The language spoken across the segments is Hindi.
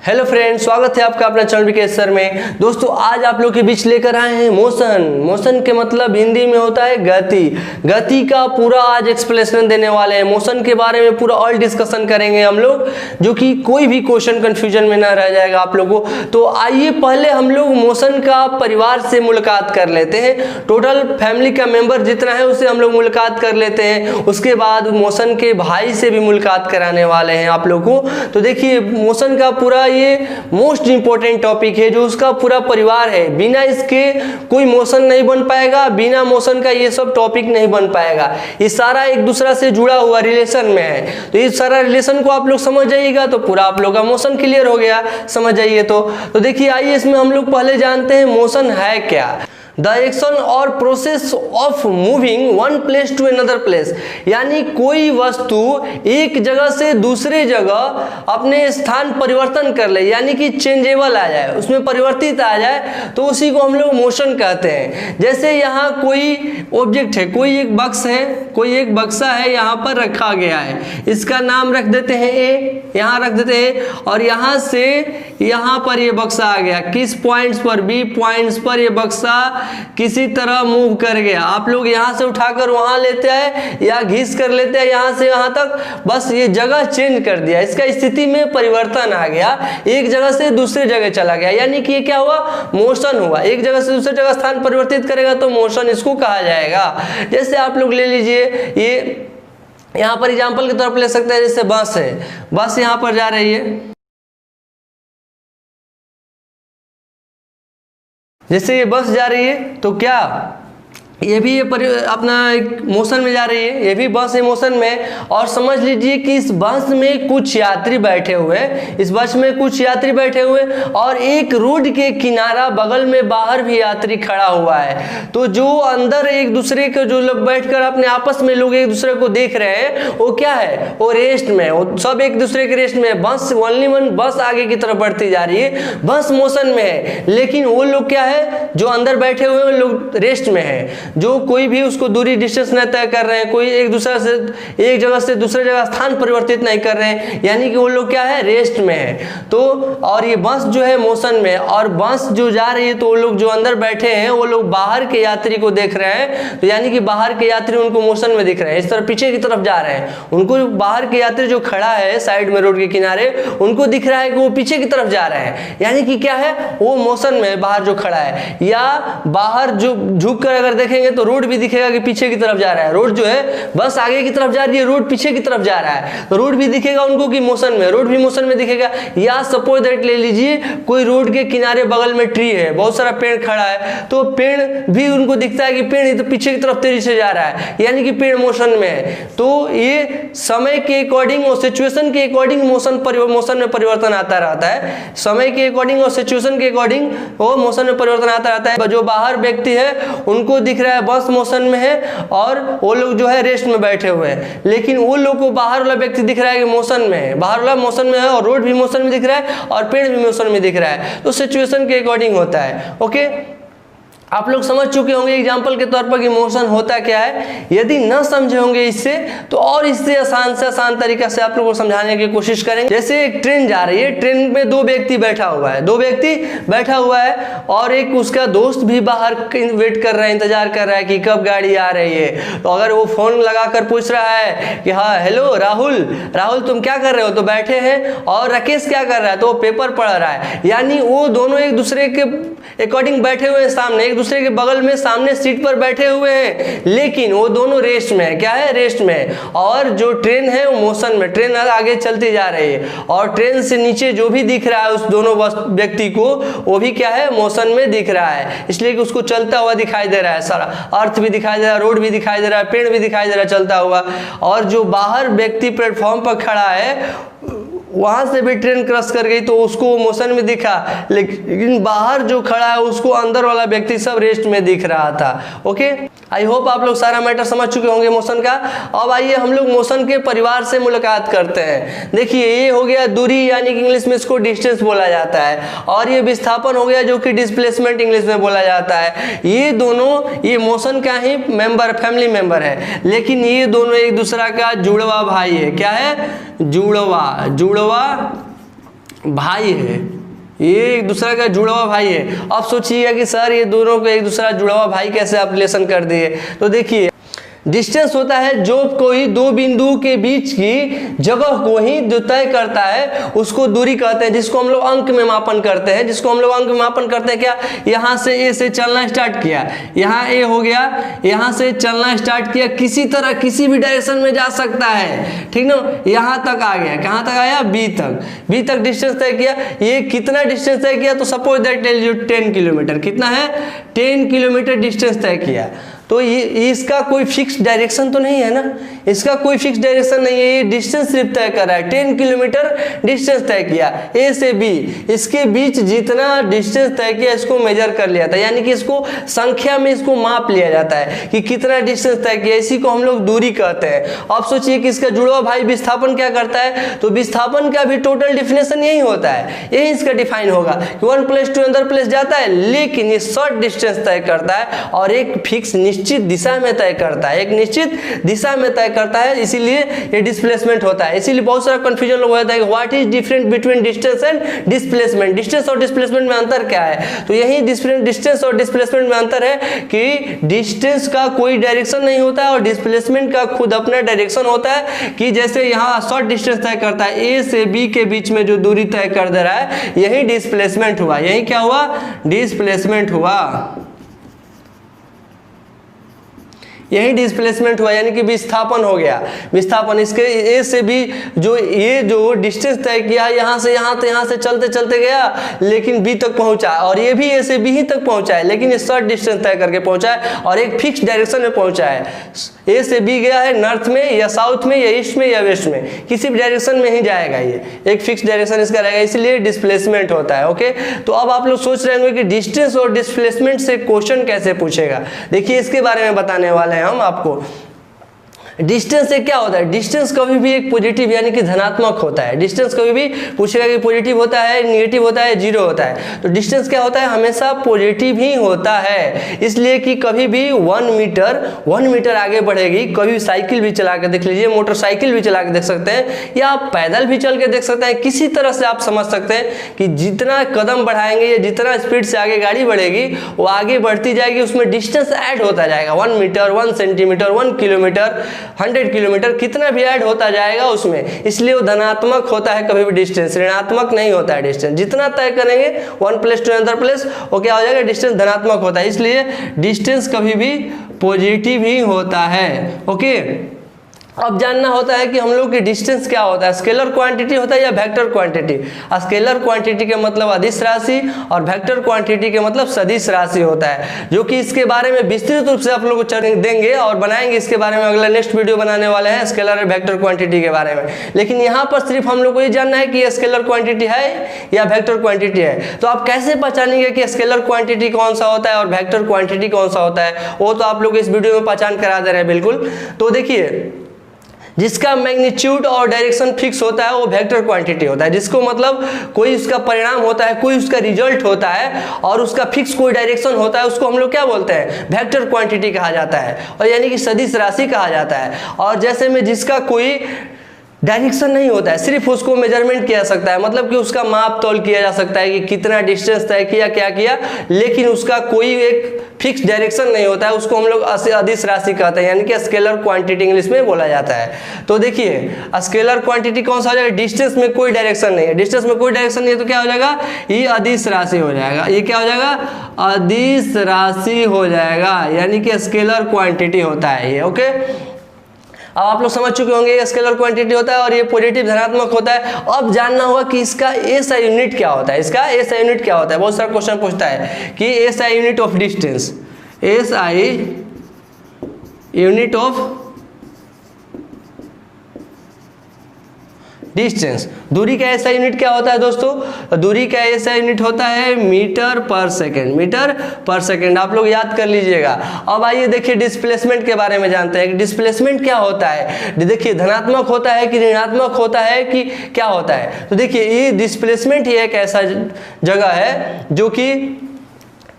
हेलो फ्रेंड्स, स्वागत है आपका अपना चैनल विकेश सर में। दोस्तों आज आप लोग के बीच लेकर आए हैं मोशन के मतलब हिंदी में होता है गति का पूरा आज एक्सप्लेनेशन देने वाले हैं। मोशन के बारे में पूरा ऑल डिस्कशन करेंगे हम लोग, जो कि कोई भी क्वेश्चन कंफ्यूजन में ना रह जाएगा आप लोगों को। तो आइए पहले हम लोग मोशन का परिवार से मुलाकात कर लेते हैं। टोटल फैमिली का मेंबर जितना है उससे हम लोग मुलाकात कर लेते हैं। उसके बाद मोशन के भाई से भी मुलाकात कराने वाले हैं आप लोग को। तो देखिए मोशन का पूरा ये मोस्ट इंपॉर्टेंट टॉपिक है, जो उसका पूरा परिवार है। बिना इसके कोई मोशन नहीं बन पाएगा, बिना मोशन का ये सब टॉपिक नहीं बन पाएगा। ये सारा एक दूसरा से जुड़ा हुआ रिलेशन में है। तो इस सारा रिलेशन को आप लोग समझ जाइएगा तो पूरा आप लोग का मोशन क्लियर हो गया, समझ जाइए। तो देखिए आइए इसमें हम लोग पहले जानते हैं मोशन है क्या। द एक्शन और process of moving one place to another place, यानी कोई वस्तु एक जगह से दूसरे जगह अपने स्थान परिवर्तन कर ले, यानी कि चेंजेबल आ जाए, उसमें परिवर्तित आ जाए, तो उसी को हम लोग मोशन कहते हैं। जैसे यहाँ कोई ऑब्जेक्ट है, कोई एक बक्स है, कोई एक बक्सा है यहाँ पर रखा गया है। इसका नाम रख देते हैं ए, यहाँ रख देते हैं, और यहाँ से यहाँ पर ये बक्सा आ गया। किस पॉइंट्स पर, बी पॉइंट्स पर ये बक्सा किसी तरह मूव कर गया। आप लोग यहाँ से उठाकर वहां लेते हैं या घिस कर लेते हैं यहाँ से यहाँ तक, बस ये जगह चेंज कर दिया, इसका स्थिति में परिवर्तन आ गया, एक जगह से दूसरे जगह चला गया, यानी कि ये क्या हुआ, मोशन हुआ। एक जगह से दूसरे जगह स्थान परिवर्तित करेगा तो मोशन इसको कहा जाएगा। जैसे आप लोग ले लीजिए, ये यहाँ पर एग्जाम्पल के तौर पर ले सकते हैं। जैसे बस है, बस यहाँ पर जा रही है, जैसे ये बस जा रही है तो क्या ये भी अपना एक मोशन में जा रही है, ये भी बस है मोशन में। और समझ लीजिए कि इस बस में कुछ यात्री बैठे हुए हैं, इस बस में कुछ यात्री बैठे हुए, और एक रोड के किनारा बगल में बाहर भी यात्री खड़ा हुआ है। तो जो अंदर एक दूसरे के जो लोग बैठकर अपने आपस में लोग एक दूसरे को देख रहे हैं, वो क्या है, वो रेस्ट में, वो सब एक दूसरे के रेस्ट में। बस ओनली वन बस आगे की तरफ बढ़ती जा रही है, बस मोशन में है, लेकिन वो लोग क्या है, जो अंदर बैठे हुए लोग रेस्ट में है, जो कोई भी उसको दूरी डिस्टेंस नहीं तय कर रहे हैं, कोई एक दूसरे से एक जगह से दूसरे जगह स्थान परिवर्तित नहीं कर रहे हैं, यानी कि वो लोग क्या है, रेस्ट में है। तो और ये बस जो है मोशन में, और बस जो जा रही है तो वो लोग जो अंदर बैठे हैं वो लोग बाहर के यात्री को देख रहे हैं, तो यानी कि बाहर के यात्री उनको मोशन में दिख रहे हैं, इस तरह पीछे की तरफ जा रहे हैं। उनको बाहर के यात्री जो खड़ा है साइड में रोड के किनारे, उनको दिख रहा है कि वो पीछे की तरफ जा रहे हैं, यानी कि क्या है, वो मोशन में बाहर जो खड़ा है। या बाहर जो झुक कर अगर देखेंगे तो रोड भी दिखेगा कि पीछे की तरफ जा रहा है। रोड जो है बस आगे की तरफ जा रही है, रोड पीछे की तरफ जा रहा है, तो रोड भी दिखेगा उनको कि मोशन में, रोड भी मोशन में दिखेगा। या सपोज दैट ले लीजिए कोई रोड के किनारे बगल में ट्री है, बहुत सारा पेड़ खड़ा है, तो पेड़ भी उनको दिखता है कि पेड़ तो पीछे की तरफ तेजी से जा रहा है, यानी कि पेड़ मोशन में है। तो ये समय के अकॉर्डिंग और सिचुएशन के अकॉर्डिंग मोशन में परिवर्तन आता रहता है। समय के अकॉर्डिंग और सिचुएशन के अकॉर्डिंग वो मोशन में परिवर्तन आता रहता है। जो बाहर व्यक्ति है उनको दिख रहा है बस मोशन में है, और वो लोग जो है रेस्ट में बैठे हुए हैं, लेकिन वो लोग को बाहर वाला व्यक्ति दिख रहा है कि मोशन में है, बाहर वाला मोशन में है, और रोड भी मोशन में दिख रहा है, और पेड़ भी मोशन में दिख रहा है। तो सिचुएशन के अकॉर्डिंग होता है। ओके, आप लोग समझ चुके होंगे एग्जाम्पल के तौर पर कि मोशन होता क्या है। यदि न समझे होंगे इससे तो और इससे आसान से आसान तरीका से आप लोगों को समझाने की कोशिश करेंगे। जैसे एक ट्रेन जा रही है, ट्रेन में दो व्यक्ति बैठा हुआ है, और एक उसका दोस्त भी बाहर वेट कर रहा है, इंतजार कर रहा है कि कब गाड़ी आ रही है। तो अगर वो फोन लगाकर पूछ रहा है कि हाँ हेलो राहुल तुम क्या कर रहे हो, तो बैठे हैं, और राकेश क्या कर रहा है, तो वो पेपर पढ़ रहा है, यानी वो दोनों एक दूसरे के अकॉर्डिंग बैठे हुए हैं, सामने एक दूसरे के बगल में सामने सीट पर बैठे हुए हैं, लेकिन वो दोनों रेस्ट में है। क्या है, रेस्ट में। और जो ट्रेन है वो मोशन में, ट्रेन आगे चलती जा रही है, और ट्रेन से नीचे जो भी दिख रहा है उस दोनों व्यक्ति को, वो भी क्या है, मोशन में दिख रहा है, इसलिए कि उसको चलता हुआ दिखाई दे रहा है। सारा अर्थ भी दिखाई दे रहा है, रोड भी दिखाई दे रहा है, पेड़ भी दिखाई दे रहा है चलता हुआ। और जो बाहर व्यक्ति प्लेटफॉर्म पर खड़ा है वहां से भी ट्रेन क्रॉस कर गई तो उसको मोशन में दिखा, लेकिन बाहर जो खड़ा है उसको अंदर वाला व्यक्ति सब रेस्ट में दिख रहा था। ओके, आई होप आप लोग सारा मैटर समझ चुके होंगे मोशन का। अब आइए हम लोग मोशन के परिवार से मुलाकात करते हैं। देखिए ये हो गया दूरी, यानी कि इंग्लिश में इसको डिस्टेंस बोला जाता है, और ये विस्थापन हो गया जो कि डिस्प्लेसमेंट इंग्लिश में बोला जाता है। ये दोनों ये मोशन का ही फैमिली मेंबर है, लेकिन ये दोनों एक दूसरा का जुड़वा भाई है। क्या है, जुड़वा भाई है, ये एक दूसरे का जुड़ा हुआ भाई है। अब सोचिएगा कि सर ये दोनों को एक दूसरा जुड़ा हुआ भाई कैसे आप रिलेशन कर दिए। तो देखिए डिस्टेंस होता है जो कोई दो बिंदु के बीच की जगह को ही जो तय करता है उसको दूरी कहते हैं, जिसको हम लोग अंक में मापन करते हैं। जिसको हम लोग अंक में मापन करते हैं क्या, यहाँ से ए से चलना स्टार्ट किया, यहाँ ए हो गया, यहाँ से चलना स्टार्ट किया, किसी तरह किसी भी डायरेक्शन में जा सकता है, ठीक ना। यहाँ तक आ गया, कहाँ तक आया, बी तक, बी तक डिस्टेंस तय किया। ये कितना डिस्टेंस तय किया, तो suppose that tell you 10 kilometre, कितना है 10 किलोमीटर डिस्टेंस तय किया। तो ये इसका कोई फिक्स डायरेक्शन तो नहीं है ना, इसका कोई फिक्स डायरेक्शन नहीं है, ये डिस्टेंस सिर्फ तय कर रहा है। 10 किलोमीटर डिस्टेंस तय किया ए से बी, इसके बीच जितना डिस्टेंस तय किया इसको मेजर कर लिया था, यानी कि इसको संख्या में इसको माप लिया जाता है कि कितना डिस्टेंस तय किया, इसी को हम लोग दूरी कहते हैं। अब सोचिए कि इसका जुड़वा भाई विस्थापन क्या करता है, तो विस्थापन का भी टोटल डिफिनेशन यही होता है, यही इसका डिफाइन होगा कि 1 प्लस 2 अंदर प्लस जाता है, लेकिन ये शॉर्ट डिस्टेंस तय करता है और एक फिक्स निश्चित दिशा में तय करता है, एक निश्चित दिशा में तय करता है, इसीलिए ये डिस्प्लेसमेंट होता है। इसीलिए बहुत सारा कंफ्यूजन लोग होता है कि what is different between distance and displacement, distance और डिस्प्लेसमेंट में अंतर क्या है। तो यही डिस्टेंस और डिस्प्लेसमेंट में अंतर है कि डिस्टेंस का कोई डायरेक्शन नहीं होता है और डिस्प्लेसमेंट का खुद अपना डायरेक्शन होता है, कि जैसे यहाँ शॉर्ट डिस्टेंस तय करता है, ए से बी के बीच में जो दूरी तय कर दे रहा है, यही डिस्प्लेसमेंट हुआ, यही क्या हुआ, डिस्प्लेसमेंट हुआ, यही डिस्प्लेसमेंट हुआ, यानी कि विस्थापन हो गया। विस्थापन इसके ए से बी जो ये जो डिस्टेंस तय किया, यहाँ से यहाँ तो यहाँ से चलते चलते गया लेकिन बी तक पहुंचा, और ये भी ए से बी ही तक पहुंचा है, लेकिन ये शॉर्ट डिस्टेंस तय करके पहुंचा है और एक फिक्स डायरेक्शन में पहुंचा है। ए से बी गया है नॉर्थ में या साउथ में या ईस्ट में या वेस्ट में, किसी भी डायरेक्शन में ही जाएगा, ये एक फिक्स डायरेक्शन इसका रहेगा, इसलिए डिस्प्लेसमेंट होता है। ओके, तो अब आप लोग सोच रहे होंगे कि डिस्टेंस और डिस्प्लेसमेंट से क्वेश्चन कैसे पूछेगा। देखिए इसके बारे में बताने वाले हैं हम आपको। डिस्टेंस से क्या होता है, डिस्टेंस कभी भी एक पॉजिटिव यानी कि धनात्मक होता है। डिस्टेंस कभी भी पूछेगा कि पॉजिटिव होता है, नेगेटिव होता है, जीरो होता है, तो डिस्टेंस क्या होता है, हमेशा पॉजिटिव ही होता है। इसलिए कि कभी भी 1 मीटर आगे बढ़ेगी, कभी साइकिल भी चला के देख लीजिए, मोटरसाइकिल भी चला के देख सकते हैं, या आप पैदल भी चल के देख सकते हैं, किसी तरह से आप समझ सकते हैं कि जितना कदम बढ़ाएंगे या जितना स्पीड से आगे गाड़ी बढ़ेगी वो आगे बढ़ती जाएगी, उसमें डिस्टेंस ऐड होता जाएगा। 1 मीटर, 1 सेंटीमीटर, 1 किलोमीटर, 100 किलोमीटर, कितना भी ऐड होता जाएगा उसमें, इसलिए वो धनात्मक होता है, कभी भी डिस्टेंस ऋणात्मक नहीं होता है। डिस्टेंस जितना तय करेंगे 1 प्लस 2 अंदर प्लस वो क्या हो जाएगा, डिस्टेंस धनात्मक होता है, इसलिए डिस्टेंस कभी भी पॉजिटिव ही होता है। ओके, अब जानना होता है कि हम लोग की डिस्टेंस क्या होता है, स्केलर क्वांटिटी होता है या वेक्टर क्वांटिटी। स्केलर क्वांटिटी के मतलब अदिश राशि और वेक्टर क्वांटिटी के मतलब सदिश राशि होता है, जो कि इसके बारे में विस्तृत रूप से आप लोगों को देंगे और बनाएंगे इसके बारे में, अगला नेक्स्ट वीडियो बनाने वाले हैं स्केलर और वेक्टर क्वांटिटी के बारे में। लेकिन यहाँ पर सिर्फ हम लोग को ये जानना है कि ये स्केलर क्वांटिटी है या वेक्टर क्वांटिटी है। तो आप कैसे पहचानेंगे कि स्केलर क्वांटिटी कौन सा होता है और वेक्टर क्वांटिटी कौन सा होता है, वो तो आप लोग इस वीडियो में पहचान करा दे रहे हैं बिल्कुल। तो देखिए, जिसका मैग्नीट्यूड और डायरेक्शन फिक्स होता है वो वेक्टर क्वांटिटी होता है, जिसको मतलब कोई उसका परिणाम होता है, कोई उसका रिजल्ट होता है और उसका फिक्स कोई डायरेक्शन होता है, उसको हम लोग क्या बोलते हैं, वेक्टर क्वांटिटी कहा जाता है, और यानी कि सदिश राशि कहा जाता है। और जैसे में जिसका कोई डायरेक्शन नहीं होता है, सिर्फ उसको मेजरमेंट किया जा सकता है, मतलब कि उसका माप तौल किया जा सकता है कि कितना डिस्टेंस तय किया, क्या किया, लेकिन उसका कोई एक फिक्स डायरेक्शन नहीं होता है, उसको हम लोग अदिश राशि कहते हैं, यानी कि स्केलर क्वांटिटी इंग्लिश में बोला जाता है। तो देखिए स्केलर क्वांटिटी कौन सा हो जाएगा, डिस्टेंस में कोई डायरेक्शन नहीं है, डिस्टेंस में कोई डायरेक्शन नहीं है तो क्या हो जाएगा, ये अदिश राशि हो जाएगा, ये क्या हो जाएगा, अदिश राशि हो जाएगा, यानी कि स्केलर क्वांटिटी होता है ये। ओके, अब आप लोग समझ चुके होंगे ये स्केलर क्वांटिटी होता है और ये पॉजिटिव धनात्मक होता है। अब जानना होगा कि इसका एसआई यूनिट क्या होता है, इसका एसआई यूनिट क्या होता है। बहुत सारा क्वेश्चन पूछता है कि SI unit of distance, SI unit of distance, दूरी का ऐसा यूनिट क्या होता है दोस्तों, दूरी का ऐसा यूनिट होता है मीटर पर सेकेंड, मीटर पर सेकेंड, आप लोग याद कर लीजिएगा। अब आइए देखिए डिस्प्लेसमेंट के बारे में जानते हैं कि डिस्प्लेसमेंट क्या होता है। देखिए धनात्मक होता है कि ऋणात्मक होता है कि क्या होता है। तो देखिए ये डिस्प्लेसमेंट ही एक ऐसा जगह है जो कि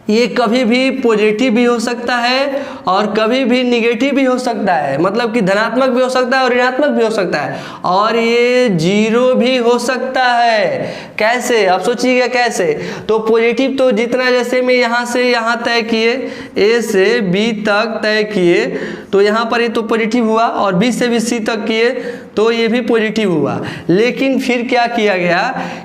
ये कभी भी पॉजिटिव भी हो सकता है और कभी भी निगेटिव भी हो सकता है, मतलब कि धनात्मक भी हो सकता है और ऋणात्मक भी हो सकता है, और ये जीरो भी हो सकता है। कैसे, आप सोचिएगा कैसे। तो पॉजिटिव तो जितना, जैसे मैं यहाँ से यहाँ तय किए, ए से बी तक तय किए तो यहाँ पर ये तो पॉजिटिव हुआ, और बी से भी सी तक किए तो ये भी पॉजिटिव हुआ। लेकिन फिर क्या किया गया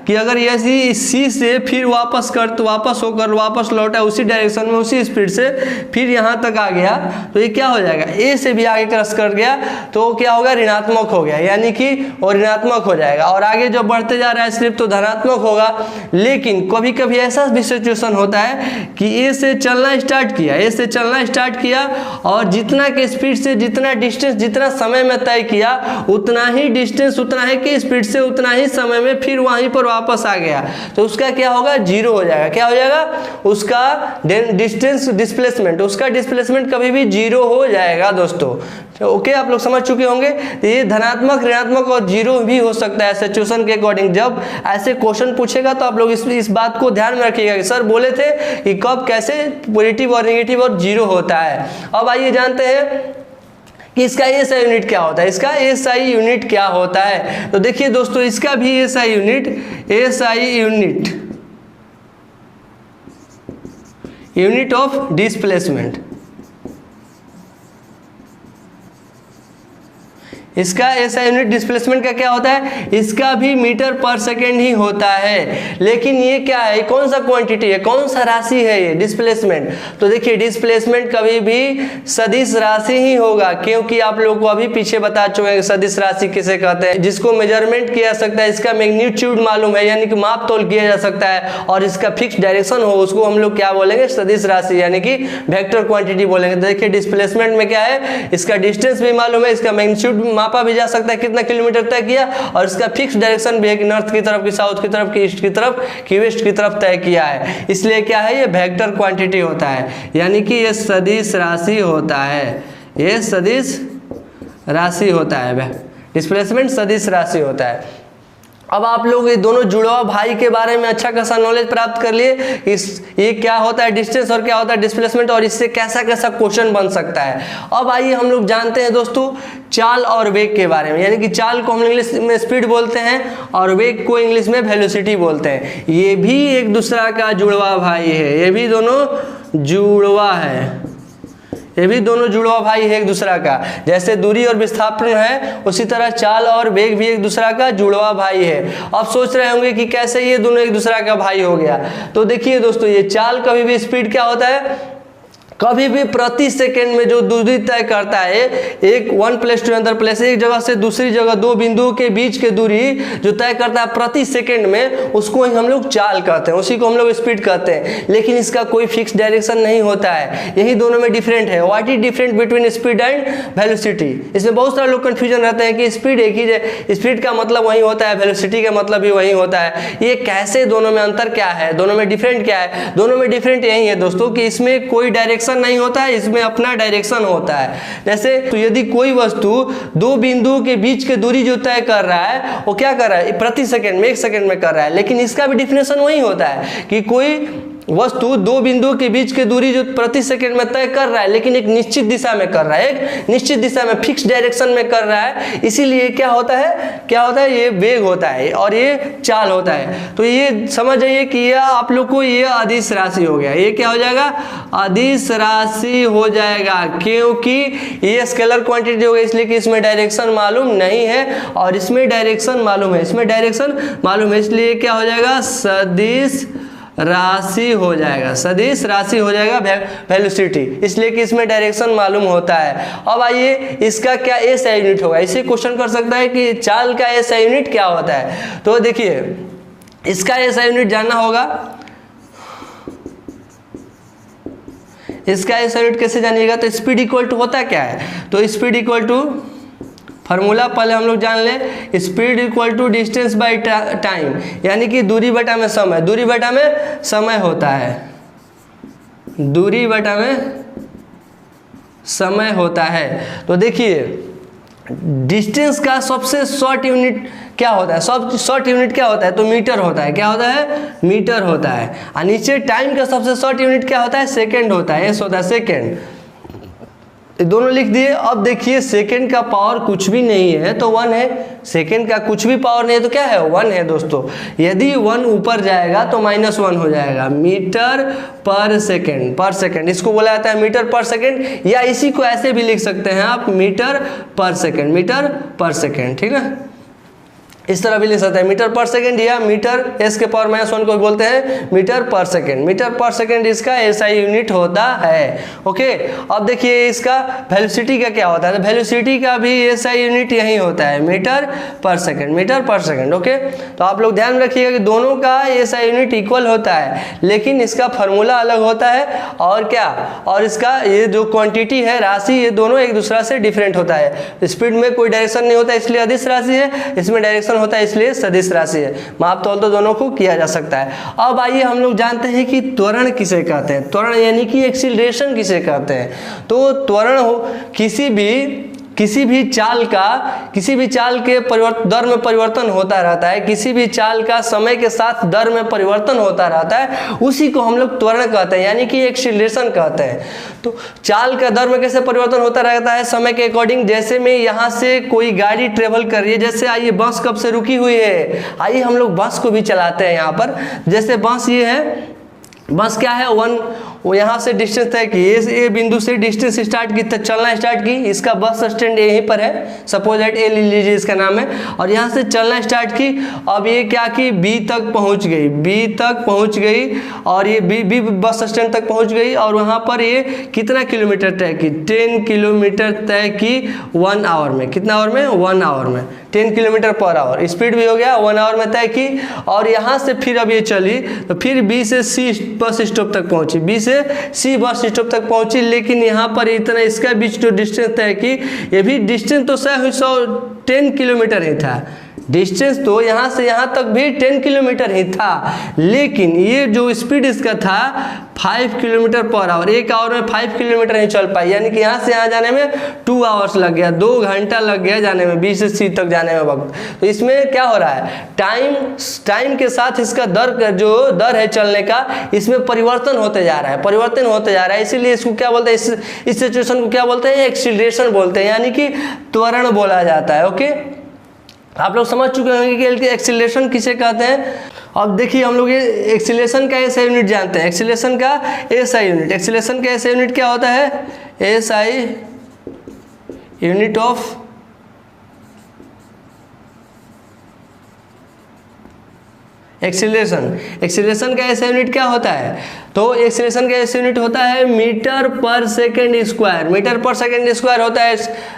कि अगर ऐसी सी से फिर वापस कर तो वापस होकर वापस लौटा उसी डायरेक्शन में उसी स्पीड से, फिर यहाँ तक आ गया तो ये क्या हो जाएगा, ए से भी आगे क्रॉस कर गया तो क्या होगा, ऋणात्मक हो गया, यानी कि और ऋणात्मक हो जाएगा। और आगे जब बढ़ते जा रहा है स्लिप तो धनात्मक होगा। लेकिन कभी कभी ऐसा भी सिचुएशन होता है कि ए से चलना स्टार्ट किया, ए से चलना स्टार्ट किया और जितना के स्पीड से जितना डिस्टेंस जितना समय में तय किया उतना ही डिस्टेंस उतना ही की स्पीड से उतना ही समय में फिर वहीं पर वापस आ गया, तो उसका क्या होगा, जीरो हो जाएगा। क्या हो जाएगा, उसका डिस्टेंस डिस्प्लेसमेंट, उसका डिस्प्लेसमेंट कभी भी जीरो हो जाएगा दोस्तों। ओके, आप लोग समझ चुके होंगे। ये धनात्मक, ऋणात्मक और जीरो भी हो सकता है सिचुएशन के अकॉर्डिंग। जब ऐसे क्वेश्चन पूछेगा तो आप लोग इस बात को ध्यान में रखिएगा कि सर बोले थे कि कब कैसे पॉजिटिव और नेगेटिव और जीरो होता है। अब आइए जानते हैं कि इसका एसआई यूनिट क्या होता है। इसका एसआई यूनिट क्या होता है, तो देखिए दोस्तों, इसका भी SI unit unit of displacement, इसका ऐसा यूनिट डिस्प्लेसमेंट का क्या होता है, इसका भी मीटर पर सेकेंड ही होता है। लेकिन ये क्या है, कौन सा क्वांटिटी है, कौन सा राशि है ये डिस्प्लेसमेंट। तो देखिए डिस्प्लेसमेंट कभी भी सदिश राशि ही होगा, क्योंकि आप लोगों को अभी पीछे बता चुके हैं सदिश राशि किसे कहते हैं, जिसको मेजरमेंट किया जा सकता है, इसका मैग्नीट्यूड मालूम है यानी कि माप तोल किया जा सकता है, और इसका फिक्स डायरेक्शन हो उसको हम लोग क्या बोलेंगे, सदिश राशि यानी कि वेक्टर क्वांटिटी बोलेंगे। तो देखिए डिस्प्लेसमेंट में क्या है, इसका डिस्टेंस भी मालूम है, इसका मैग्नीट्यूड मापा भी जा सकता है कितना किलोमीटर तय किया, और इसका फिक्स डायरेक्शन भी है कि नॉर्थ की तरफ की साउथ की तरफ की ईस्ट की तरफ की वेस्ट की तरफ तय किया है। इसलिए क्या है, ये वेक्टर क्वांटिटी होता है, यानी कि ये सदिश राशि होता है, ये सदिश राशि होता है, डिस्प्लेसमेंट सदिश राशि होता है। अब आप लोग ये दोनों जुड़वा भाई के बारे में अच्छा खासा नॉलेज प्राप्त कर लिए, ये क्या होता है डिस्टेंस और क्या होता है डिस्प्लेसमेंट, और इससे कैसा कैसा क्वेश्चन बन सकता है। अब आइए हम लोग जानते हैं दोस्तों चाल और वेग के बारे में, यानी कि चाल को हम इंग्लिश में स्पीड बोलते हैं और वेग को इंग्लिश में वेलोसिटी बोलते हैं। ये भी एक दूसरा का जुड़वा भाई है, ये भी दोनों जुड़वा है, ये भी दोनों जुड़वा भाई है एक दूसरा का। जैसे दूरी और विस्थापन है उसी तरह चाल और वेग भी एक दूसरा का जुड़वा भाई है। अब सोच रहे होंगे कि कैसे ये दोनों एक दूसरा का भाई हो गया। तो देखिए दोस्तों, ये चाल कभी भी स्पीड क्या होता है, कभी भी प्रति सेकंड में जो दूरी तय करता है, एक one place to another place, एक जगह से दूसरी जगह दो बिंदुओं के बीच के दूरी जो तय करता है प्रति सेकंड में, उसको ही हम लोग चाल कहते हैं, उसी को हम लोग स्पीड कहते हैं। लेकिन इसका कोई फिक्स डायरेक्शन नहीं होता है, यही दोनों में डिफरेंट है। What is different between speed and velocity. इसमें बहुत सारे लोग कंफ्यूजन रहते हैं कि स्पीड एक ही है, स्पीड का मतलब वही होता है, वेलोसिटी का मतलब भी वही होता है। ये कैसे, दोनों में अंतर क्या है, दोनों में डिफरेंट क्या है। दोनों में डिफरेंट यही है दोस्तों कि इसमें कोई डायरेक्शन नहीं होता है, इसमें अपना डायरेक्शन होता है। जैसे तो यदि कोई वस्तु दो बिंदुओं के बीच की दूरी जो तय कर रहा है वो क्या कर रहा है, प्रति सेकंड में, एक सेकंड में कर रहा है, लेकिन इसका भी डिफिनेशन वही होता है कि कोई वस्तु दो बिंदुओं के बीच की दूरी जो प्रति सेकंड में तय कर रहा है, लेकिन एक निश्चित दिशा में कर रहा है, एक निश्चित दिशा में फिक्स डायरेक्शन में कर रहा है, इसीलिए क्या होता है, ये वेग होता है और ये चाल होता है। तो ये समझ जाइए कि ये आप लोग को ये अदिश राशि हो गया, ये क्या हो जाएगा, अदिश राशि हो जाएगा, क्योंकि ये स्केलर क्वांटिटी हो गई, इसलिए कि इसमें डायरेक्शन मालूम नहीं है और इसमें डायरेक्शन मालूम है, इसमें डायरेक्शन मालूम है, इसलिए क्या हो जाएगा, सदिश राशि हो जाएगा, सदिश राशि हो जाएगा वेलोसिटी, इसलिए कि इसमें डायरेक्शन मालूम होता है। अब आइए इसका क्या एसआई यूनिट होगा। इसे क्वेश्चन कर सकता है कि चाल का एसआई यूनिट क्या होता है। तो देखिए इसका एसआई यूनिट जानना होगा। इसका एसआई यूनिट कैसे जानिएगा, तो स्पीड इक्वल टू होता क्या है, तो स्पीड इक्वल टू, फार्मूला पहले हम लोग जान ले, speed equal to distance by time, यानी कि दूरी बटा में समय, दूरी बटा में समय होता है, दूरी बटा में समय होता है। तो देखिए डिस्टेंस का सबसे शॉर्ट यूनिट क्या होता है, सब शॉर्ट यूनिट क्या होता है, तो मीटर होता है। क्या होता है, मीटर होता है। और नीचे टाइम का सबसे शॉर्ट यूनिट क्या होता है, सेकंड होता है, एस होता है सेकंड। दोनों लिख दिए। अब देखिए सेकंड का पावर कुछ भी नहीं है तो 1 है, सेकंड का कुछ भी पावर नहीं है तो क्या है, 1 है दोस्तों। यदि 1 ऊपर जाएगा तो -1 हो जाएगा। मीटर पर सेकंड, इसको बोला जाता है मीटर पर सेकंड, या इसी को ऐसे भी लिख सकते हैं आप, मीटर पर सेकंड, ठीक है। इस तरह भी लिख सकते हैं मीटर पर सेकंड, या मीटर s के पावर -1 को बोलते हैं मीटर पर सेकंड। मीटर पर सेकंड इसका SI यूनिट होता है। ओके, अब देखिए इसका वेलोसिटी का क्या होता है, तो वेलोसिटी का भी SI यूनिट यही होता है, मीटर पर सेकंड। ओके, तो आप लोग ध्यान रखिएगा कि दोनों का SI यूनिट इक्वल होता है, लेकिन इसका फार्मूला अलग होता है। और क्या, और इसका ये जो क्वांटिटी है, राशि, ये दोनों एक दूसरा से डिफरेंट होता है। स्पीड में कोई डायरेक्शन नहीं होता इसलिए अदिश राशि है, इसमें डायरेक्शन होता है इसलिए सदिश राशि है। माप तौल तो दोनों को किया जा सकता है। अब आइए हम लोग जानते हैं कि त्वरण किसे कहते हैं। त्वरण यानी कि एक्सीलरेशन किसे कहते हैं। तो त्वरण हो किसी भी चाल के दर में परिवर्तन होता रहता है, किसी भी चाल का समय के साथ दर में परिवर्तन होता रहता है, उसी को हम लोग त्वरण कहते हैं, यानी कि एक्सीलरेशन कहते हैं। तो चाल का दर में कैसे परिवर्तन होता रहता है, समय के अकॉर्डिंग। जैसे में यहाँ से कोई गाड़ी ट्रेवल कर रही है, जैसे आइए बस कब से रुकी हुई है, आइए हम लोग बस को भी चलाते हैं यहाँ पर। जैसे बस ये है, बस क्या है, वो यहाँ से डिस्टेंस तय की, ए बिंदु से डिस्टेंस स्टार्ट की, चलना स्टार्ट की, इसका बस स्टैंड यहीं पर है, सपोज एट ए ले लीजिए, इसका नाम है, और यहाँ से चलना स्टार्ट की। अब ये क्या की, बी तक पहुँच गई, और ये बी बस स्टैंड तक पहुँच गई, और वहाँ पर ये कितना किलोमीटर तय की, 10 किलोमीटर तय की 1 आवर में। कितना आवर में, 1 आवर में, 10 किलोमीटर पर आवर, स्पीड भी हो गया, 1 आवर में तय की। और यहाँ से फिर अब ये चली, तो फिर बी से सी बस स्टॉप तक पहुँची, बी से सी बस स्टॉप तक पहुंची, लेकिन यहाँ पर इतना इसका बीच जो डिस्टेंस तय की, ये भी डिस्टेंस तो 10 किलोमीटर ही था। डिस्टेंस तो यहाँ से यहाँ तक भी 10 किलोमीटर ही था, लेकिन ये जो स्पीड इसका था 5 किलोमीटर पर आवर, 1 आवर में 5 किलोमीटर ही चल पाई, यानी कि यहाँ से यहाँ जाने में 2 आवर्स लग गया, 2 घंटा लग गया जाने में, बी से सी तक जाने में वक्त। तो इसमें क्या हो रहा है, टाइम के साथ इसका जो दर है चलने का, इसमें परिवर्तन होते जा रहा है, इसीलिए इसको क्या बोलते हैं, इस सिचुएशन को क्या बोलते हैं, एक्सीलरेशन बोलते हैं, यानी कि त्वरण बोला जाता है। ओके, आप लोग समझ चुके होंगे कि एक्सीलरेशन किसे कहते हैं। अब देखिए हम लोग ये एक्सीलरेशन का SI यूनिट जानते हैं। एक्सीलरेशन का SI यूनिट क्या होता है, SI यूनिट ऑफ एक्सीलरेशन का SI यूनिट क्या होता है, तो एक्सीलरेशन का SI यूनिट होता है मीटर पर सेकंड स्क्वायर होता है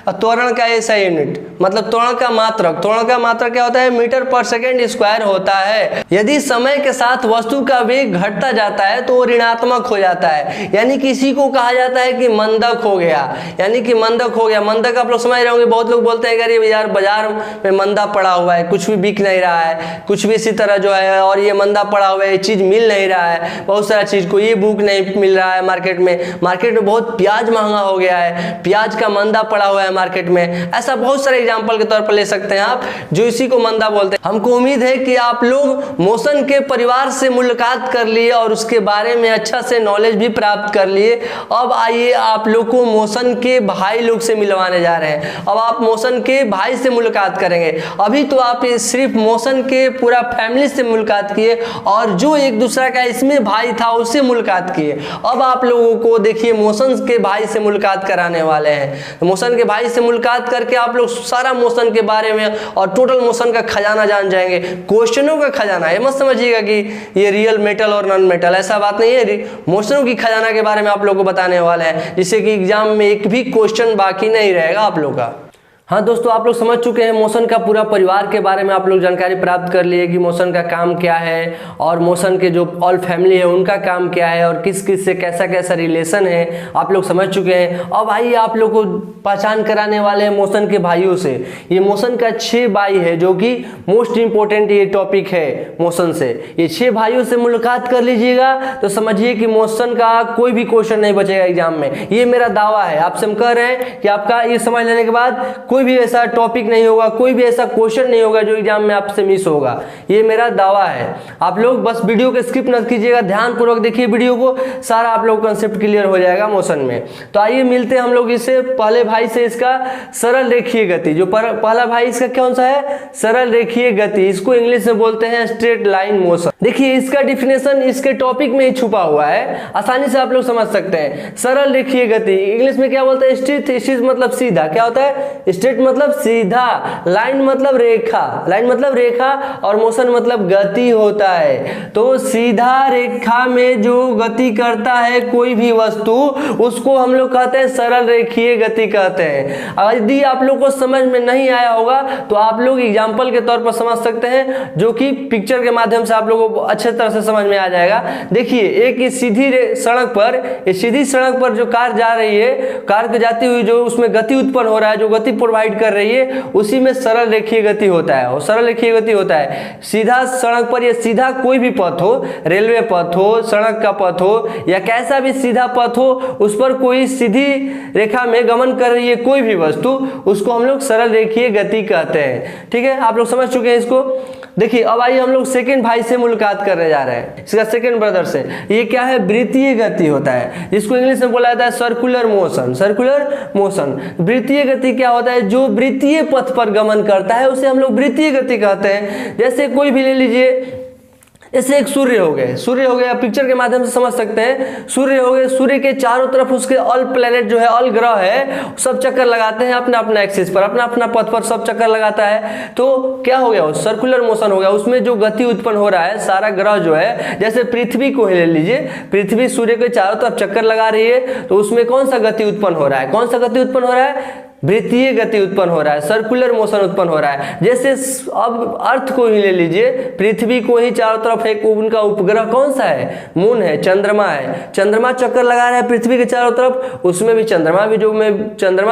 त्वरण का SI यूनिट, मतलब त्वरण का मात्रक क्या होता है, मीटर पर सेकंड स्क्वायर होता है। यदि समय के साथ वस्तु का वेग घटता जाता है तो वो ऋणात्मक हो जाता है, यानी कि इसी को कहा जाता है कि मंदक हो गया, मंदक आप लोग समझ रहे होंगे। बहुत लोग बोलते हैं कि अरे यार बाजार में मंदा पड़ा हुआ है, कुछ भी बिक नहीं रहा है, कुछ भी इसी तरह जो है, और ये मंदा पड़ा हुआ है, ये चीज़ मिल नहीं रहा है, बहुत सारा चीज़ को ये बुक नहीं मिल रहा है मार्केट में बहुत प्याज महंगा हो गया है, प्याज का मंदा पड़ा हुआ है मार्केट में। ऐसा बहुत सारे एग्जांपल के तौर पर ले सकते हैं आप, जो इसी को मंदा बोलते हैं। हमको उम्मीद है कि आप लोग मोशन के परिवार से मुलाकात कर लिए और उसके बारे में अच्छा से नॉलेज भी प्राप्त कर लिए। अब आइए आप लोग को मोशन के भाई लोग से मिलवाने जा रहे हैं। अब आप मोशन के भाई से मुलाकात करेंगे। अभी तो आप सिर्फ मोशन के पूरा फैमिली से मुलाकात किए, और जो एक दूसरा का इसमें भाई था उससे मुलाकात किए। अब आप लोगों को देखिए मोशन के भाई से मुलाकात कराने वाले हैं। मोशन के भाई से मुलाकात करके आप लोग सारा मोशन के बारे में और टोटल मोशन का खजाना जान जाएंगे, क्वेश्चनों का खजाना। ये मत समझिएगा कि ये रियल मेटल और नॉन मेटल, ऐसा बात नहीं है। मोशनों की खजाना के बारे में आप लोग को बताने वाले हैं, जिससे कि एग्जाम में एक भी क्वेश्चन बाकी नहीं रहेगा आप लोग का। हाँ दोस्तों, आप लोग समझ चुके हैं मोशन का पूरा परिवार के बारे में आप लोग जानकारी प्राप्त कर लिए कि मोशन का काम क्या है, और मोशन के जो ऑल फैमिली है उनका काम क्या है, और किस किस से कैसा कैसा रिलेशन है, आप लोग समझ चुके हैं। अब आइए आप लोग को पहचान कराने वाले हैं मोशन के भाइयों से। ये मोशन का 6 भाई है, जो कि मोस्ट इंपॉर्टेंट ये टॉपिक है मोशन से। ये 6 भाइयों से मुलाकात कर लीजिएगा तो समझिए कि मोशन का कोई भी क्वेश्चन नहीं बचेगा एग्जाम में। ये मेरा दावा है, आपसे हम कह रहे हैं कि आपका ये समझ लेने के बाद कोई भी ऐसा टॉपिक नहीं होगा, कोई भी ऐसा क्वेश्चन नहीं होगा जो एग्जाम में आपसे मिस होगा, ये मेरा दावा है। आप लोग बस वीडियो को स्किप न कीजिएगा, ध्यानपूर्वक देखिए वीडियो को, सारा आप लोग कंसेप्ट क्लियर हो जाएगा मोशन में। तो आइए मिलते हैं हम लोग इससे पहले भाई से, इसका सरल रेखीय गति। जो पहला भाई इसका कौन सा है? सरल रेखीय गति। इसको इंग्लिश में बोलते हैं स्ट्रेट लाइन मोशन। देखिए इसका डिफिनेशन इसके टॉपिक में ही छुपा हुआ है, आसानी से आप लोग समझ सकते हैं। सरल रेखीय गति इंग्लिश में क्या बोलते हैं? स्ट्रेट। स्ट्रेट मतलब सीधा। क्या होता है? स्ट्रेट मतलब सीधा, लाइन मतलब रेखा, लाइन मतलब रेखा, और मोशन मतलब गति होता है। तो सीधा रेखा में जो गति करता है कोई भी वस्तु, उसको हम लोग कहते हैं सरल रेखीय गति कहते हैं। यदि आप लोग को समझ में नहीं आया होगा तो आप लोग एग्जाम्पल के तौर पर समझ सकते हैं, जो कि पिक्चर के माध्यम से आप लोगों को अच्छे तरह से समझ में आ जाएगा। देखिए एक सीधी सड़क पर, इस सीधी सड़क पर जो कार जा रही है, कार को जाती हुई जो उसमें गति उत्पन्न हो रहा है, जो गति प्रोवाइड कर रही है, उसी में सरल रेखीय गति होता है। और सरल रेखीय गति होता है सीधा सड़क पर, या सीधा कोई भी पथ हो, रेलवे पथ हो, सड़क का पथ हो, या कैसा भी सीधा पथ हो, उस पर कोई सीधी रेखा में गमन कर रही है कोई भी वस्तु, उसको हम लोग सरल रेखीय गति कहते हैं। ठीक है, आप लोग समझ चुके हैं इसको। देखिए अब आइए हम लोग सेकंड भाई से मुलाकात करने जा रहे हैं, इसका सेकंड ब्रदर से। ये क्या है? वृत्तीय गति होता है, जिसको इंग्लिश में बोला जाता है सर्कुलर मोशन। सर्कुलर मोशन, वृत्तीय गति क्या होता है? जो वृत्तीय पथ पर गमन करता है उसे हम लोग वृत्तीय गति कहते हैं। जैसे कोई भी ले लीजिए, जैसे एक सूर्य हो गए, सूर्य हो गया, पिक्चर के माध्यम से समझ सकते हैं। सूर्य हो गए, सूर्य के चारों तरफ उसके ऑल प्लेनेट जो है, ऑल ग्रह है, सब चक्कर लगाते हैं अपना अपना एक्सिस पर, अपना अपना पथ पर सब चक्कर लगाता है। तो क्या हो गया? सर्कुलर मोशन हो गया। उसमें जो गति उत्पन्न हो रहा है, सारा ग्रह जो है, जैसे पृथ्वी को ही ले लीजिए, पृथ्वी सूर्य के चारों तरफ चक्कर लगा रही है, तो उसमें कौन सा गति उत्पन्न हो रहा है? कौन सा गति उत्पन्न हो रहा है? वृत्तीय गति उत्पन्न हो रहा है, सर्कुलर मोशन उत्पन्न हो रहा है। जैसे अब अर्थ को ही ले लीजिए, पृथ्वी को ही चारों तरफ एक उनका उपग्रह कौन सा है? मून है, चंद्रमा है। चंद्रमा चक्कर लगा रहा है पृथ्वी के चारों तरफ, उसमें भी चंद्रमा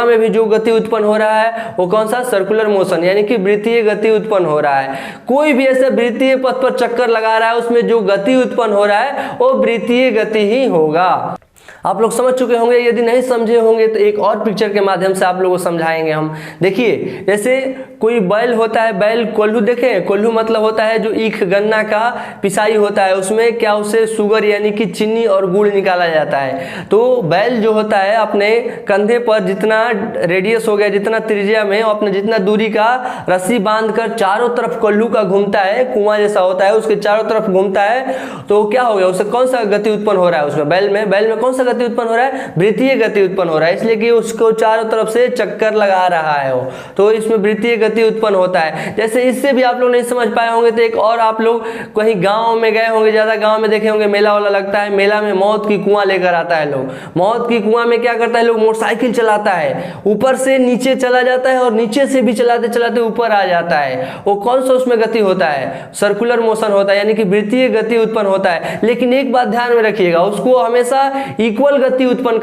में भी जो गति उत्पन्न हो रहा है वो कौन सा? सर्कुलर मोशन, यानी कि वृत्तीय गति उत्पन्न हो रहा है। कोई भी ऐसे वृत्तीय पथ पर चक्कर लगा रहा है, उसमें जो गति उत्पन्न हो रहा है वो वृत्तीय गति ही होगा। आप लोग समझ चुके होंगे। यदि नहीं समझे होंगे तो एक और पिक्चर के माध्यम से आप लोगों को समझाएंगे हम। देखिए जैसे कोई बैल होता है, बैल कोल्हू देखे, कोल्हू मतलब होता है जो ईख गन्ना का पिसाई होता है, उसमें क्या उसे शुगर यानी कि चीनी और गुड़ निकाला जाता है। तो बैल जो होता है अपने कंधे पर जितना रेडियस हो गया, जितना त्रिज्या में अपने जितना दूरी का रस्सी बांधकर चारों तरफ कोल्हू का घूमता है, कुआं जैसा होता है उसके चारों तरफ घूमता है, तो क्या हो गया? उससे कौन सा गति उत्पन्न हो रहा है? उसमें बैल में कौन सा गति उत्पन्न हो रहा है? वृत्तीय गति उत्पन्न हो रहा है, इसलिए कि उसको चारों तरफ से चक्कर लगा रहा है वो, तो इसमें वृत्तीय गति उत्पन्न होता है। जैसे इससे भी आप लोग नहीं समझ पाए होंगे तो एक और, आप लोग कहीं गांव में गए होंगे, ज्यादा गांव में देखे होंगे, मेला वाला लगता है, मेला में मौत की कुआं लेकर आता है लोग। मौत की कुआं में क्या करता है? लोग मोटरसाइकिल चलाता है, ऊपर से नीचे चला जाता है और नीचे से भी चलाते चलाते ऊपर आ जाता है। वो कौन सा उसमें गति होता है? सर्कुलर मोशन होता है, यानी कि वृत्तीय गति उत्पन्न होता है। लेकिन एक बात ध्यान में रखिएगा, उसको हमेशा इक्वल गति उत्पन्न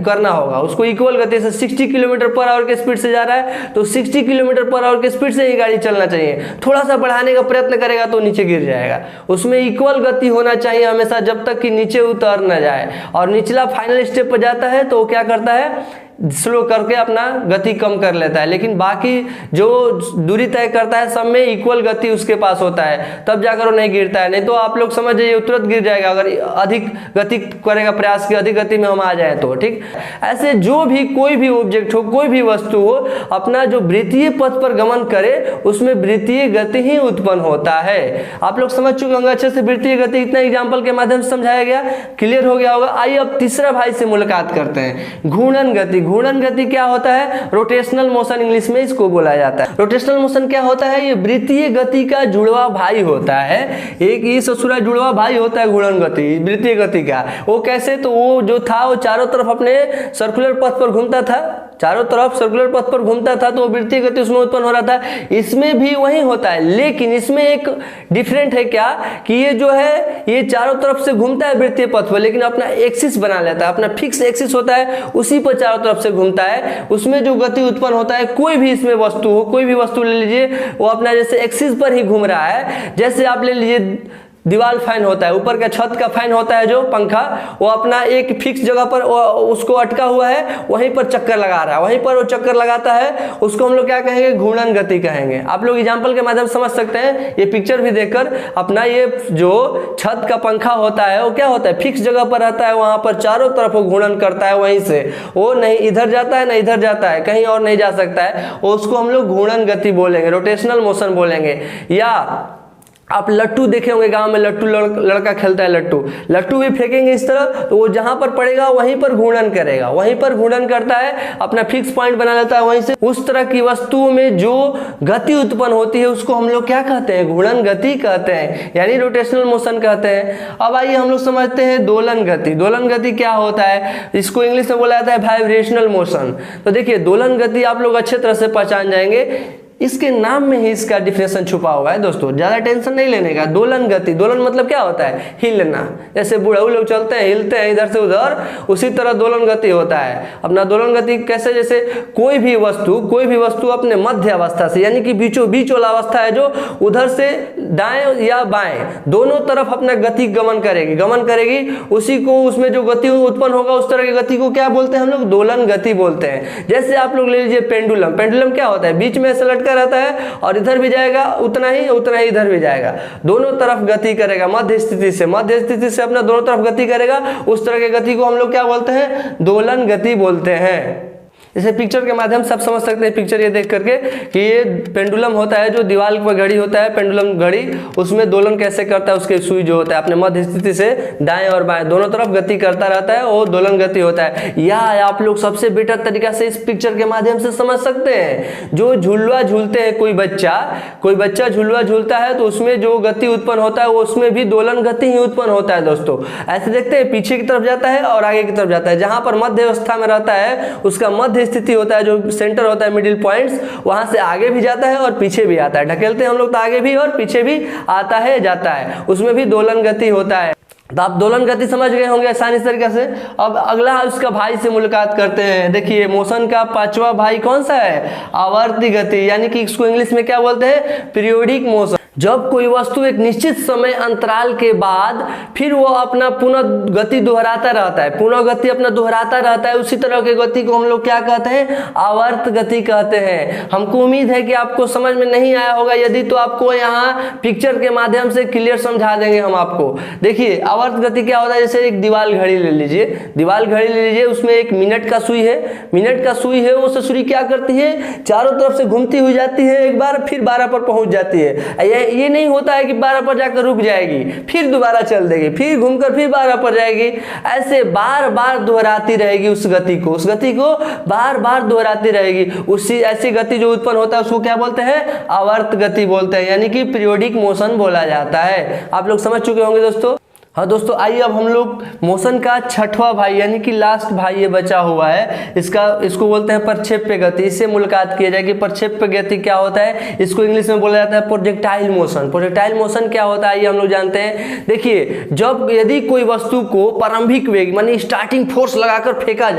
करना होगा। उसको इक्वल गति से 60 किलोमीटर पर आवर के स्पीड से जा रहा है तो 60 किलोमीटर पर आवर के स्पीड से ही गाड़ी चलना चाहिए। थोड़ा सा बढ़ाने का प्रयत्न करेगा तो नीचे गिर जाएगा। उसमें इक्वल गति होना चाहिए हमेशा, जब तक कि नीचे उतर न जाए। और निचला फाइनल स्टेप पर जाता है तो क्या करता है? स्लो करके अपना गति कम कर लेता है, लेकिन बाकी जो दूरी तय करता है सब में इक्वल गति उसके पास होता है, तब जाकर वो नहीं गिरता है। नहीं तो आप लोग समझ जाइए तुरंत गिर जाएगा अगर अधिक गति करेगा, प्रयास की अधिक गति में हम आ जाए तो। ठीक, ऐसे जो भी कोई भी ऑब्जेक्ट हो, कोई भी वस्तु हो, अपना जो वृत्तीय पथ पर गमन करे उसमें वृत्तीय गति ही उत्पन्न होता है। आप लोग समझ चुके होंगे अच्छे से वृत्तीय गति, इतना एग्जाम्पल के माध्यम से समझाया गया, क्लियर हो गया होगा। आइए अब तीसरा भाई से मुलाकात करते हैं, घूर्णन गति। घूर्णन गति क्या होता है? रोटेशनल मोशन इंग्लिश में इसको बोला जाता है। रोटेशनल मोशन क्या होता है? ये वृत्तीय गति का जुड़वा भाई होता है। एक ये ससुरा जुड़वा भाई होता है घूर्णन गति, वृत्तीय गति का। वो कैसे? तो वो जो था वो चारों तरफ अपने सर्कुलर पथ पर घूमता था, चारों तरफ सर्कुलर पथ पर घूमता था, तो वृत्तीय गति उसमें उत्पन्न हो रहा था। इसमें भी वही होता है, लेकिन इसमें एक डिफरेंट है क्या कि ये जो है ये चारों तरफ से घूमता है वृत्तीय पथ पर, लेकिन अपना एक्सिस बना लेता है, अपना फिक्स एक्सिस होता है, उसी पर चारों तरफ से घूमता है। उसमें जो गति उत्पन्न होता है, कोई भी इसमें वस्तु हो, कोई भी वस्तु ले लीजिए, वो अपना जैसे एक्सिस पर ही घूम रहा है। जैसे आप ले लीजिए दीवार फैन होता है, ऊपर का छत का फैन होता है जो पंखा, वो अपना एक फिक्स जगह पर उसको अटका हुआ है, वहीं पर चक्कर लगा रहा है, वहीं पर वो चक्कर लगाता है, उसको हम लोग क्या कहेंगे, घूर्णन गति कहेंगे। आप लोग एग्जांपल के माध्यम से समझ सकते हैं, ये पिक्चर भी देखकर अपना ये जो छत का पंखा होता है वो क्या होता है, फिक्स जगह पर रहता है, वहां पर चारों तरफ वो घूर्णन करता है, वहीं से वो नहीं इधर जाता है ना इधर जाता है, कहीं और नहीं जा सकता है, उसको हम लोग घूर्णन गति बोलेंगे, रोटेशनल मोशन बोलेंगे। या आप लट्टू देखे होंगे गांव में, लट्टू लड़का खेलता है, लट्टू भी फेंकेंगे इस तरह तो वो जहां पर पड़ेगा वहीं पर घूर्णन करेगा, वहीं पर घूर्णन करता है, अपना फिक्स पॉइंट बना लेता है वहीं से। उस तरह की वस्तुओं में जो गति उत्पन्न होती है उसको हम लोग क्या कहते हैं, घूर्णन गति कहते हैं, यानी रोटेशनल मोशन कहते हैं। अब आइए हम लोग समझते हैं दोलन गति। दोलन गति क्या होता है, इसको इंग्लिश में बोला जाता है वाइब्रेशनल मोशन। तो देखिए दोलन गति आप लोग अच्छे तरह से पहचान जाएंगे, इसके नाम में ही इसका डिफिनेशन छुपा हुआ है दोस्तों, ज्यादा टेंशन नहीं लेने का। दोलन गति, दोलन मतलब क्या होता है, हिलना, जैसे बूढ़े लोग चलते हैं हिलते हैं इधर से उधर, उसी तरह दोलन गति होता है अपना। दोलन गति कैसे, जैसे कोई भी वस्तु अपने मध्य अवस्था से, यानी कि बीचों बीच वाला अवस्था है जो उधर से दाएं या बाएं दोनों तरफ अपना गति गमन करेगी, उसी को उसमें जो गति उत्पन्न होगा उस तरह की गति को क्या बोलते हैं हम लोग, दोलन गति बोलते हैं। जैसे आप लोग ले लीजिए पेंडुलम, पेंडुलम क्या होता है, बीच में ऐसे लटका रहता है और इधर भी जाएगा उतना ही इधर भी जाएगा, दोनों तरफ गति करेगा, मध्य स्थिति से अपना दोनों तरफ गति करेगा, उस तरह की गति को हम लोग क्या बोलते हैं, दोलन गति बोलते हैं। जैसे पिक्चर के माध्यम से आप समझ सकते हैं, पिक्चर ये देख करके कि ये पेंडुलम होता है जो दीवार पर घड़ी होता है, पेंडुलम घड़ी, उसमें दोलन कैसे करता है, उसके सुई जो होता है अपने मध्य स्थिति से दाएं और बाएं दोनों तरफ गति करता रहता है, वो दोलन गति होता है। या आप लोग सबसे बेटर तरीका से इस पिक्चर के माध्यम से समझ सकते हैं, जो झुलवा झूलते हैं कोई बच्चा झुलवा झूलता है तो उसमें जो गति उत्पन्न होता है वो उसमें भी दोलन गति ही उत्पन्न होता है दोस्तों। ऐसे देखते हैं पीछे की तरफ जाता है और आगे की तरफ जाता है, जहां पर मध्य अवस्था में रहता है उसका मध्य स्थिति होता है, जो सेंटर होता है मिडिल पॉइंट्स, वहां से आगे भी जाता है और पीछे भी आता है, ढकेलते हैं हम लोग तो आगे भी और पीछे भी आता है जाता है, उसमें भी दोलन गति होता है। तो आप दोलन गति समझ गए होंगे आसानी तरीके से। अब अगला उसका भाई से मुलाकात करते हैं। देखिए मोशन का पांचवा भाई कौन सा है, आवर्ती गति, यानी कि इसको इंग्लिश में क्या बोलते हैं, पीरियोडिक मोशन। जब कोई वस्तु एक निश्चित समय अंतराल के बाद फिर वो अपना पुनः गति दोहराता रहता है, पुनः गति अपना दोहराता रहता है, उसी तरह की गति को हम लोग क्या कहते हैं, आवर्त गति कहते हैं। हमको उम्मीद है कि आपको समझ में नहीं आया होगा, यदि तो आपको यहाँ पिक्चर के माध्यम से क्लियर समझा देंगे हम आपको। देखिए आवर्त गति क्या होता है, जैसे एक दीवार घड़ी ले लीजिए, उसमें एक मिनट का सुई है, वो सुई क्या करती है, चारों तरफ से घूमती हुई जाती है, एक बार फिर 12 पर पहुंच जाती है। ये नहीं होता है कि 12 पर जाकर रुक जाएगी, फिर दोबारा चल देगी, फिर घूमकर फिर 12 पर जाएगी, ऐसे बार बार दोहराती रहेगी उस गति को बार बार दोहराती रहेगी। उसी ऐसी गति जो उत्पन्न होता है उसको क्या बोलते हैं, आवर्त गति बोलते हैं, यानी कि पीरियोडिक मोशन बोला जाता है। आप लोग समझ चुके होंगे दोस्तों। हाँ दोस्तों, आइए अब हम लोग मोशन का छठवां भाई यानी कि लास्ट भाई ये बचा हुआ है, इसको बोलते हैं प्रक्षेप्य गति। इससे मुलाकात किया जाए कि प्रक्षेप्य गति क्या होता है। इसको इंग्लिश में बोला जाता है प्रोजेक्टाइल मोशन। प्रोजेक्टाइल मोशन क्या होता है ये हम लोग जानते हैं। देखिए, जब यदि कोई वस्तु को प्रारंभिक वेग मानी स्टार्टिंग फोर्स लगाकर फेंका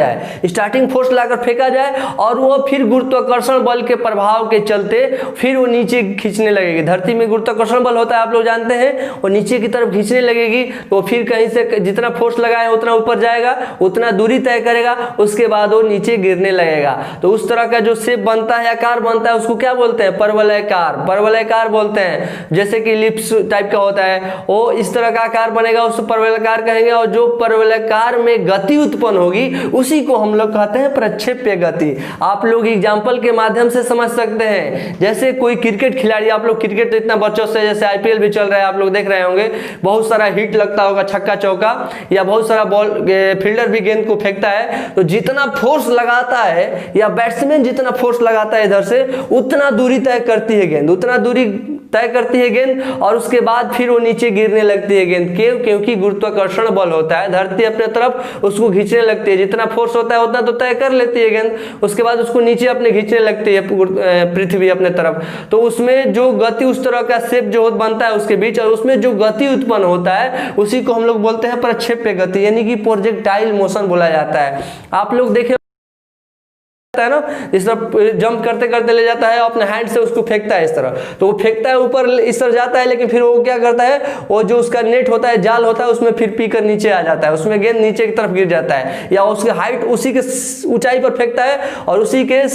जाए और वो फिर गुरुत्वाकर्षण बल के प्रभाव के चलते फिर वो नीचे खींचने लगेगी। धरती में गुरुत्वाकर्षण बल होता है, आप लोग जानते हैं, वो नीचे की तरफ खींचने लगेगी तो फिर कहीं से जितना फोर्स लगाए उतना ऊपर जाएगा, उतना दूरी तय करेगा, उसके बाद वो नीचे गिरने लगेगा। तो उस तरह का जो शेप बनता है, आकार बनता है, उसको क्या बोलते हैं, परवलयाकार बोलते हैं। जैसे कि लिप्स टाइप का होता है, वो इस तरह का आकार बनेगा, उसको परवलयाकार कहेंगे। और जो परवलयाकार में गति उत्पन्न होगी उसी को हम लोग कहते हैं प्रक्षेप्य गति। आप लोग एग्जाम्पल के माध्यम से समझ सकते हैं। जैसे कोई क्रिकेट खिलाड़ी, आप लोग क्रिकेट तो इतना बच्चों से, जैसे आईपीएल भी चल रहा है, आप लोग देख रहे होंगे, बहुत सारा हिट लगता होगा, छक्का चौका, या बहुत सारा बॉल फील्डर भी गेंद को फेंकता है, तो जितना फोर्स लगाता है या बैट्समैन जितना फोर्स लगाता है इधर से, उतना दूरी तय करती है गेंद, और उसके बाद फिर वो नीचे गिरने लगती है गेंद। क्यों? क्योंकि गुरुत्वाकर्षण बल होता है, धरती अपने तरफ उसको खींचने लगती है, जितना फोर्स होता है उतना तो तय कर लेती है गेंद, उसके बाद उसको नीचे अपने खींचने लगती है पृथ्वी अपने तरफ। तो उसमें जो गति, उस तरह का शेप जो बनता है उसके बीच, और उसमें जो गति उत्पन्न होता है उसी को हम लोग बोलते हैं प्रक्षेप्य गति, यानी कि प्रोजेक्टाइल मोशन बोला जाता है। आप लोग देखें है ना, इस तरह जंप करते करते ले जाता है, अपने हैंड से उसको फेंकता है इस तरह, तो वो फेंकता है ऊपर इस तरह जाता है, लेकिन फिर वो क्या करता है, वो जो उसका नेट होता है, जाल होता है, उसमें फिर पीकर नीचे आ जाता है, उसमें गेंद नीचे की तरफ गिर जाता है, या उसकी हाइट उसी के ऊंचाई पर फेंकता है और उसी के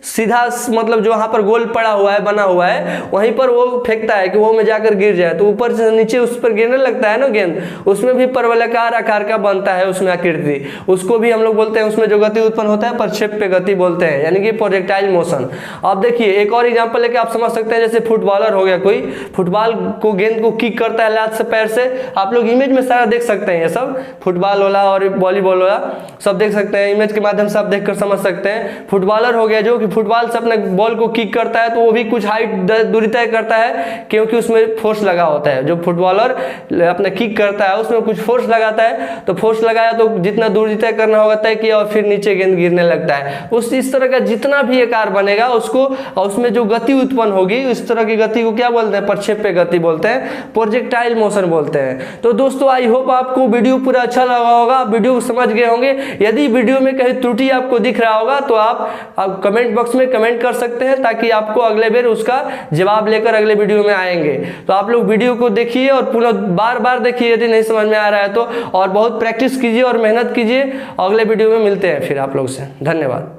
सीधा मतलब जो वहां पर गोल पड़ा हुआ है, बना हुआ है, वहीं पर वो फेंकता है कि वो में जाकर गिर जाए, तो ऊपर से नीचे उस पर गिरने लगता है ना गेंद, उसमें भी परवलयाकार आकार का बनता है उसमें आकृति, उसको भी हम लोग बोलते हैं, उसमें जो गति उत्पन्न होता है प्रक्षेप्य गति बोलते हैं, यानी कि प्रोजेक्टाइल मोशन। अब देखिए एक और एग्जांपल लेके आप समझ सकते हैं, जैसे फुटबॉलर हो गया, कोई फुटबॉल को गेंद को किक करता है लात से, पैर से, आप लोग इमेज में सारा देख सकते हैं, ये सब फुटबॉल वाला और वॉलीबॉल वाला सब देख सकते हैं, इमेज के माध्यम से आप देखकर समझ सकते हैं। फुटबॉलर हो गया जो कि फुटबॉल से अपने बॉल को किक करता है, तो वो भी कुछ हाइट दूरी तय करता है, क्योंकि उसमें फोर्स लगा होता है, जो फुटबॉलर अपना किक करता है उसमें कुछ फोर्स लगाता है, तो फोर्स लगाया तो जितना दूरी तय करना होगा तय किया, और फिर नीचे गेंद गिरने लगता है। उस इस तरह का जितना भी आकार बनेगा उसको, और उसमें जो गति उत्पन्न होगी, इस तरह की गति को क्या बोलते हैं, प्रक्षेप्य गति बोलते हैं, प्रोजेक्टाइल मोशन बोलते हैं। तो दोस्तों आई होप आपको वीडियो पूरा अच्छा लगा होगा, वीडियो को समझ गए होंगे। यदि वीडियो में कहीं त्रुटि आपको दिख रहा होगा तो आप कमेंट बॉक्स में कमेंट कर सकते हैं, ताकि आपको अगले बार उसका जवाब लेकर अगले वीडियो में आएंगे। तो आप लोग वीडियो को देखिए और पूरा बार बार देखिए यदि नहीं समझ में आ रहा है तो, और बहुत प्रैक्टिस कीजिए और मेहनत कीजिए। अगले वीडियो में मिलते हैं फिर आप लोग से, धन्यवाद।